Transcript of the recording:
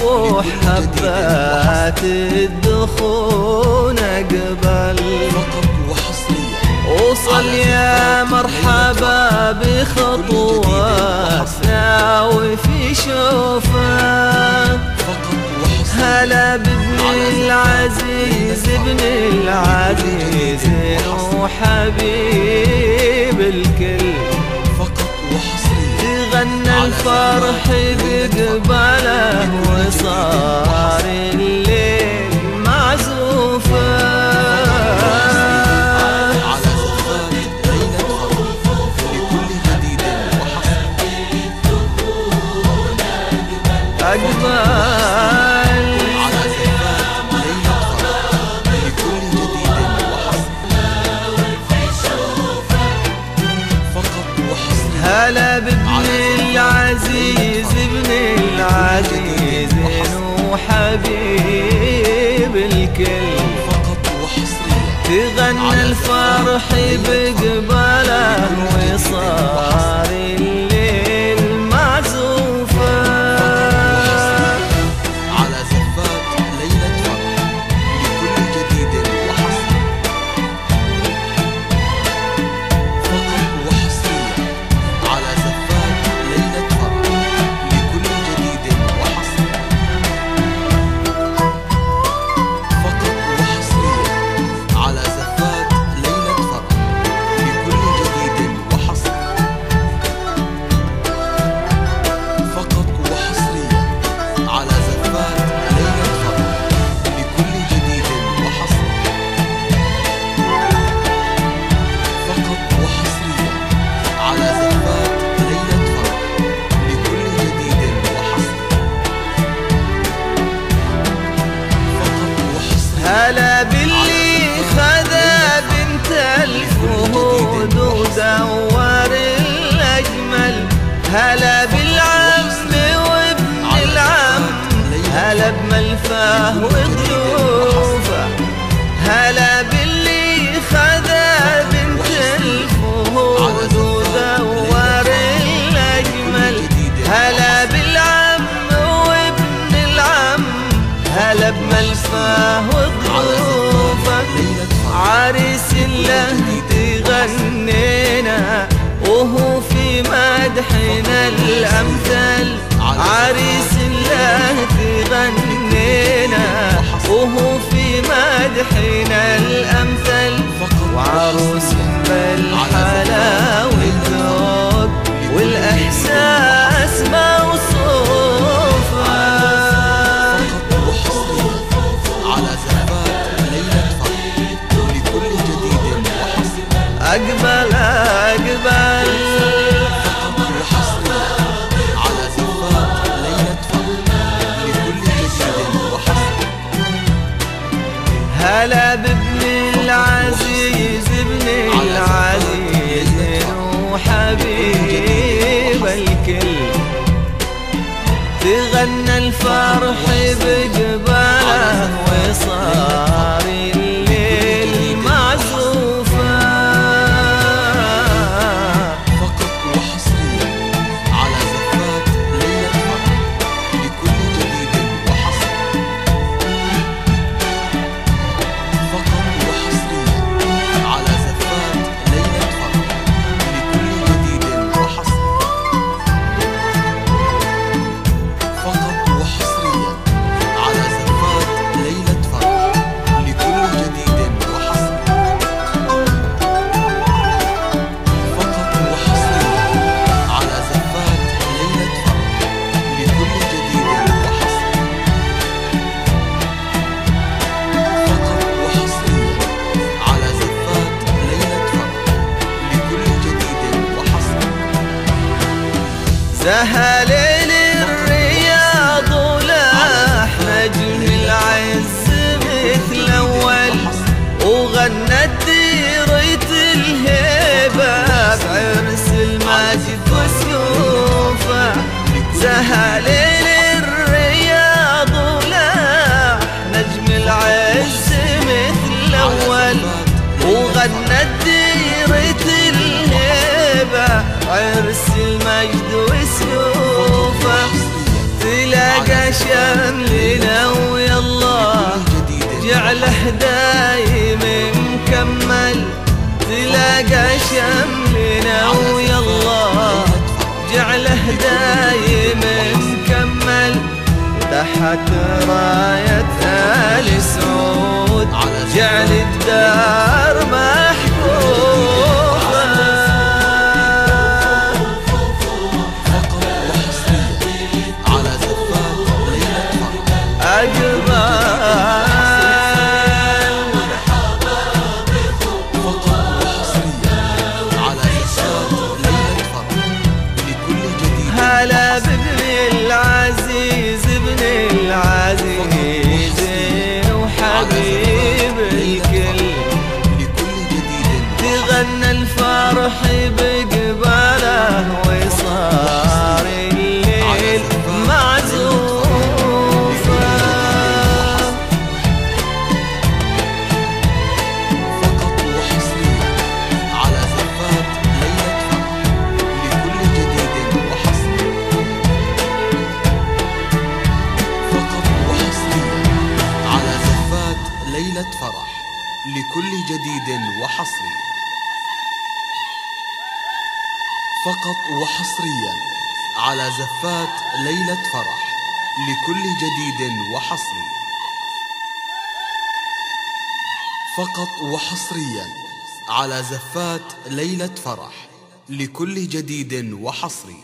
وحبات الدخون أقبل. وصل يا مرحبا بخطواتنا وفي شوفه. هلا بابن العزيز ابن العزيز وحبيب الكل. تغنى الفرح بقباله وصار الليل معزوفه. هلا بابن العزيز ابن العزيز وحبيب الكل. تغنى الفرح بقباله وصار الليل معزوفه. على زفات ليلة فرح لكل جديد وحصر. فقط وحصريا على زفات ليلة فرح لكل جديد وحصر. فقط وحصريا على زفات ليلة فرح لكل جديد وحصر. فقط وحصريا على زفات ليلة فرح لكل جديد وحصر. فقط وحصريا على زفات ليلة فرح لكل جديد وحصر. فقط وحصريا. هلا باللي خذا بنت الفهود ودور الأجمل. هلا بالعم وابن العم. هلا بملفاه وضيوفه. هلا باللي خذا بنت الفهود ودور الأجمل. هلا بالعم وابن العم. هلا بملفاه وضيوفه. عريس له تغنينا وهو في مدحنا الأمثل. عريس له تغنينا وهو في مدحنا الأمثل. وعروس بالحلا والذوق والإحساس موصوفه. على زفات ليلة فرح لكل جديد وحصر. أقبل أقبل. وحصريا على زفات ليلة فرح لكل جديد وحصر. هلا بابن العزيز ابن العزيز وحبيب الكل. تغنى الفرح بقباله وصار الليل معزوفه. فقط وحصريا على زفات ليلة فرح لكل جديد وحصر. فقط وحصريا على زفات ليلة فرح لكل جديد وحصر. فقط وحصريا على زفات ليلة فرح لكل جديد وحصر. فقط وحصريا على زفات ليلة فرح لكل جديد وحصر. فقط وحصريا على زفات ليلة فرح لكل جديد وحصر. زها ليل الرياض ولاح نجم العز مثل أول. وغنت ديرة الهيبة بعرس الماجد وسيوفه. زها ليل الرياض ولاح نجم العز مثل أول. وغنت ديرة الهيبة عرس المجد وسيوفه. تلاقي تلاقى شملنا ويا الله جعله دايم مكمل، تلاقى شملنا ويا الله جعله دايم مكمل، تحت راية آل سعود جعل الدار محفوظة. فقط وحصريا على زفات ليلة فرح. فقط وحصريا على زفات ليلة فرح لكل جديد. هلا بابن العزيز ابن العزيز وحبيب الكل، تغنى الفرح بقباله وصار الليل معزوفه. فقط وحصريا على زفات ليلة فرح لكل جديد وحصري. فقط وحصريا على زفات ليلة فرح لكل جديد وحصري. فقط وحصريا على زفات ليلة فرح لكل جديد وحصري. فقط وحصريا على زفات ليلة فرح لكل جديد وحصري.